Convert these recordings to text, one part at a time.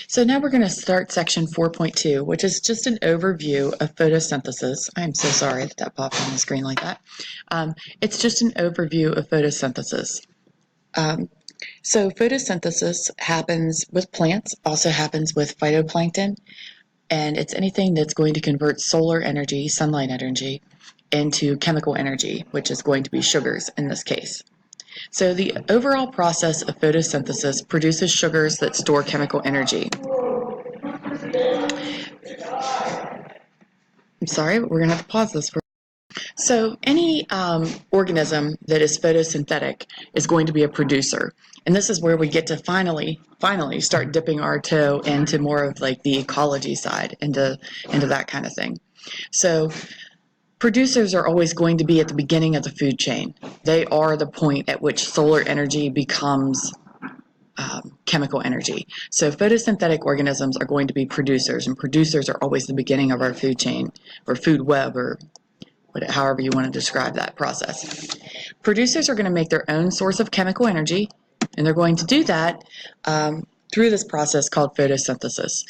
So now we're going to start section 4.2, which is just an overview of photosynthesis. I'm so sorry that that popped on the screen like that. It's just an overview of photosynthesis. So photosynthesis happens with plants, also happens with phytoplankton, and it's anything that's going to convert solar energy, sunlight energy, into chemical energy, which is going to be sugars in this case. So the overall process of photosynthesis produces sugars that store chemical energy. I'm sorry, but we're going to have to pause this for. So any organism that is photosynthetic is going to be a producer. And this is where we get to finally start dipping our toe into more of like the ecology side, into that kind of thing. So producers are always going to be at the beginning of the food chain. They are the point at which solar energy becomes chemical energy. So photosynthetic organisms are going to be producers, and producers are always the beginning of our food chain, or food web, or however you want to describe that process. Producers are going to make their own source of chemical energy, and they're going to do that through this process called photosynthesis.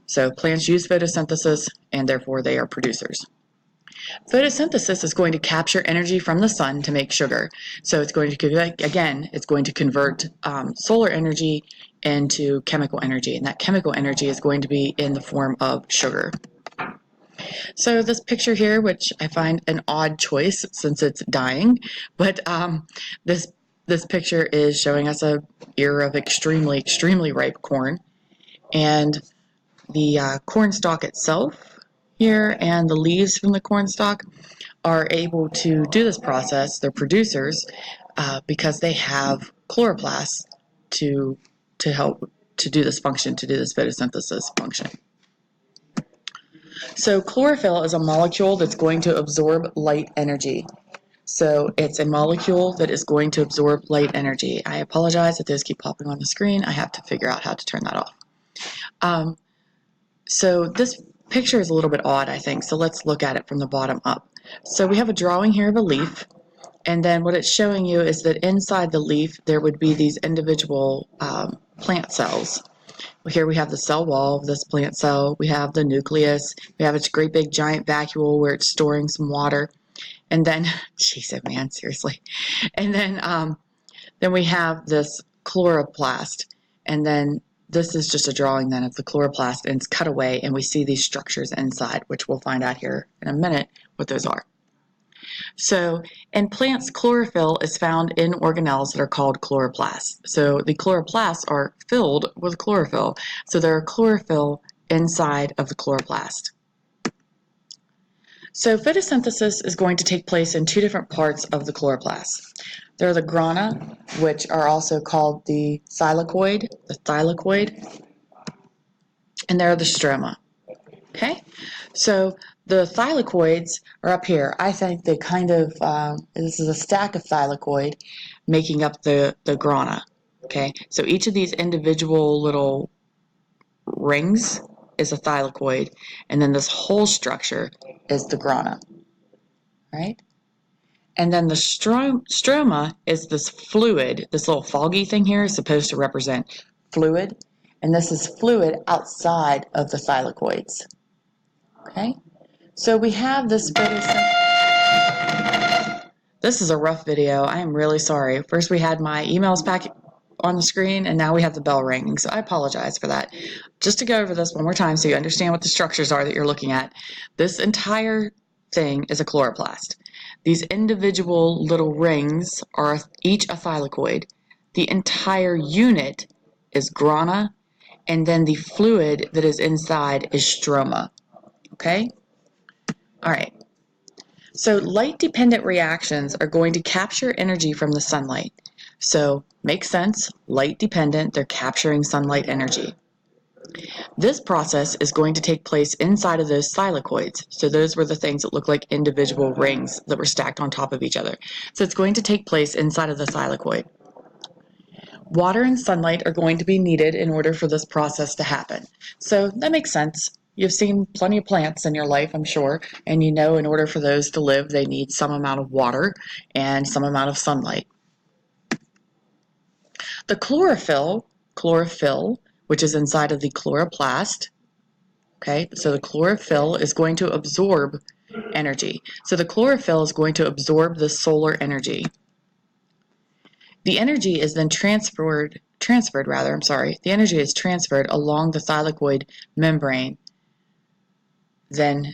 So plants use photosynthesis, and therefore they are producers. Photosynthesis is going to capture energy from the sun to make sugar. So it's going to, again, it's going to convert solar energy into chemical energy, and that chemical energy is going to be in the form of sugar. So this picture here, which I find an odd choice since it's dying, but this picture is showing us a ear of extremely ripe corn, and the corn stalk itself here and the leaves from the corn stalk are able to do this process. They're producers because they have chloroplasts to help to do this function, to do this photosynthesis function. So chlorophyll is a molecule that's going to absorb light energy. So it's a molecule that is going to absorb light energy. I apologize if those keep popping on the screen. I have to figure out how to turn that off. So this picture is a little bit odd, I think, so let's look at it from the bottom up. So we have a drawing here of a leaf, and then what it's showing you is that inside the leaf there would be these individual plant cells. Here we have the cell wall of this plant cell, we have the nucleus, we have its great big giant vacuole where it's storing some water, and then, jeez, man, seriously, and then we have this chloroplast, and then this is just a drawing then of the chloroplast, and it's cut away, and we see these structures inside, which we'll find out here in a minute what those are. So in plants, chlorophyll is found in organelles that are called chloroplasts. So the chloroplasts are filled with chlorophyll. So there are chlorophyll inside of the chloroplast. So photosynthesis is going to take place in two different parts of the chloroplast. There are the grana, which are also called the thylakoid, and there are the stroma. Okay, so the thylakoids are up here. I think they kind of, this is a stack of thylakoid making up the grana. Okay, so each of these individual little rings is a thylakoid, and then this whole structure is the grana, right? And then the stroma is this fluid. This little foggy thing here is supposed to represent fluid, and this is fluid outside of the thylakoids. Okay, so we have this photosynthesis. This is a rough video. I am really sorry. First we had my emails back on the screen, and now we have the bell ringing, so I apologize for that. Just to go over this one more time so you understand what the structures are that you're looking at. This entire thing is a chloroplast. These individual little rings are each a thylakoid. The entire unit is grana, and then the fluid that is inside is stroma. Okay? All right. So light-dependent reactions are going to capture energy from the sunlight. So makes sense, light-dependent, they're capturing sunlight energy. This process is going to take place inside of those thylakoids. So those were the things that look like individual rings that were stacked on top of each other. So it's going to take place inside of the thylakoid. Water and sunlight are going to be needed in order for this process to happen. So that makes sense. You've seen plenty of plants in your life, I'm sure, and you know in order for those to live, they need some amount of water and some amount of sunlight. The chlorophyll, which is inside of the chloroplast. Okay, so the chlorophyll is going to absorb energy. So the chlorophyll is going to absorb the solar energy. The energy is then transferred, the energy is transferred along the thylakoid membrane, then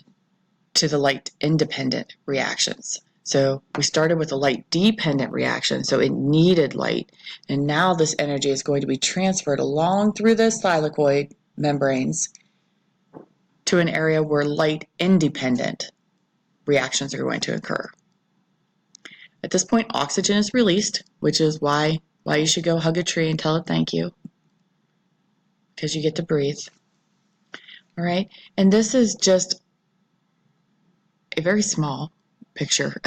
to the light-independent reactions. So we started with a light-dependent reaction, so it needed light, and now this energy is going to be transferred along through those thylakoid membranes to an area where light-independent reactions are going to occur. At this point, oxygen is released, which is why you should go hug a tree and tell it thank you, because you get to breathe. All right, and this is just a very small picture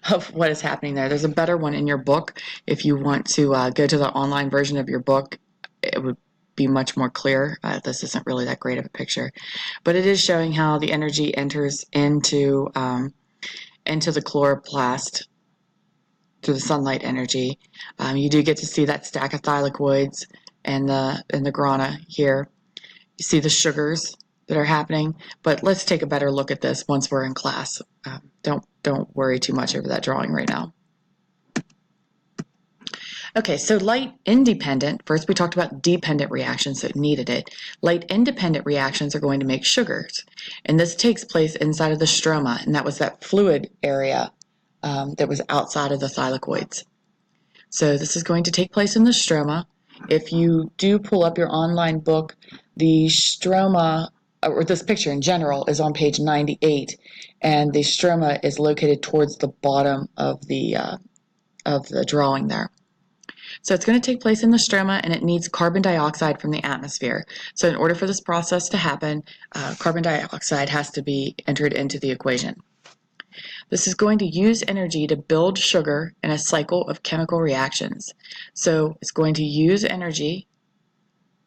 of what is happening there. There's a better one in your book. If you want to go to the online version of your book, it would be much more clear. This isn't really that great of a picture, but it is showing how the energy enters into the chloroplast through the sunlight energy. You do get to see that stack of thylakoids and the grana here. You see the sugars that are happening, but let's take a better look at this once we're in class. Don't worry too much over that drawing right now. Okay, so light independent, first we talked about dependent reactions that needed it. Light independent reactions are going to make sugars, and this takes place inside of the stroma, and that was that fluid area that was outside of the thylakoids. So this is going to take place in the stroma. If you do pull up your online book, the stroma, or this picture in general, is on page 98, and the stroma is located towards the bottom of the drawing there. So it's going to take place in the stroma, and it needs carbon dioxide from the atmosphere. So in order for this process to happen, carbon dioxide has to be entered into the equation. This is going to use energy to build sugar in a cycle of chemical reactions. So it's going to use energy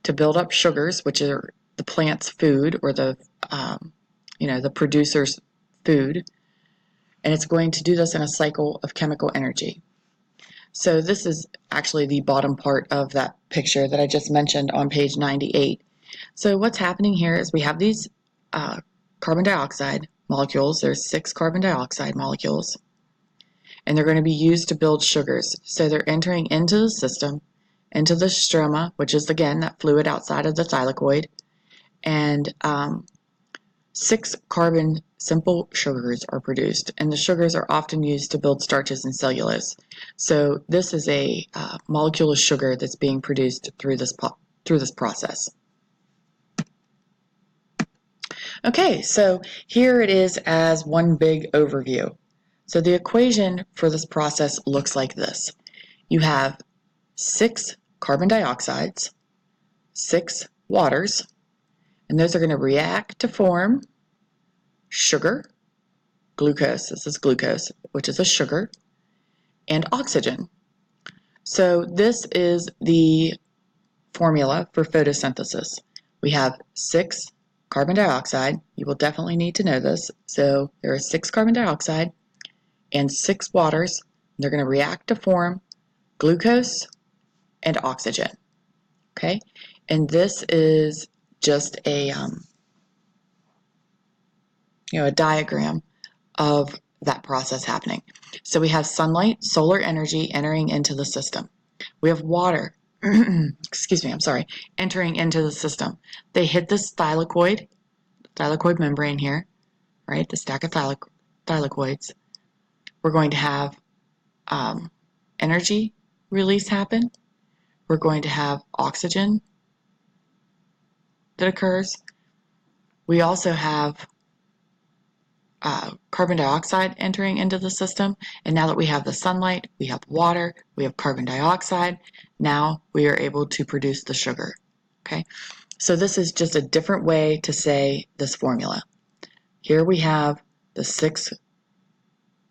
to build up sugars, which are the plant's food, or the producer's food, and it's going to do this in a cycle of chemical energy. So this is actually the bottom part of that picture that I just mentioned on page 98. So what's happening here is we have these carbon dioxide molecules. There's 6 carbon dioxide molecules, and they're going to be used to build sugars. So they're entering into the system, into the stroma, which is, again, that fluid outside of the thylakoid, and 6 carbon simple sugars are produced, and the sugars are often used to build starches and cellulose. So this is a molecule of sugar that's being produced through this process. Okay, so here it is as one big overview. So the equation for this process looks like this. You have 6 carbon dioxides, 6 waters, and those are going to react to form sugar, glucose, this is glucose, which is a sugar, and oxygen. So this is the formula for photosynthesis. We have 6 carbon dioxide. You will definitely need to know this. So there are 6 carbon dioxide and 6 waters. They're going to react to form glucose and oxygen. Okay, and this is just a a diagram of that process happening. So we have sunlight, solar energy entering into the system. We have water, entering into the system. They hit this thylakoid membrane here, right? The stack of thylakoids. We're going to have energy release happen. We're going to have oxygen that occurs. We also have carbon dioxide entering into the system, and now that we have the sunlight, we have water, we have carbon dioxide, now we are able to produce the sugar. Okay, so this is just a different way to say this formula. Here we have the 6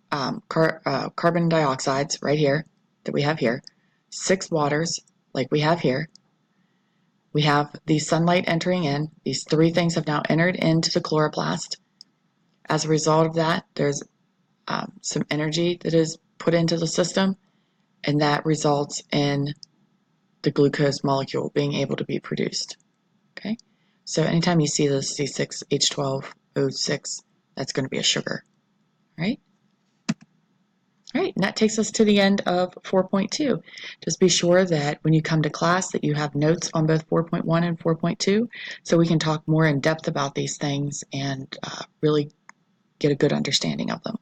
carbon dioxides right here that we have here, 6 waters like we have here. We have the sunlight entering in. These 3 things have now entered into the chloroplast. As a result of that, there's some energy that is put into the system, and that results in the glucose molecule being able to be produced. Okay, so anytime you see this C6H12O6, that's going to be a sugar, right? All right, and that takes us to the end of 4.2. Just be sure that when you come to class that you have notes on both 4.1 and 4.2 so we can talk more in depth about these things and really get a good understanding of them.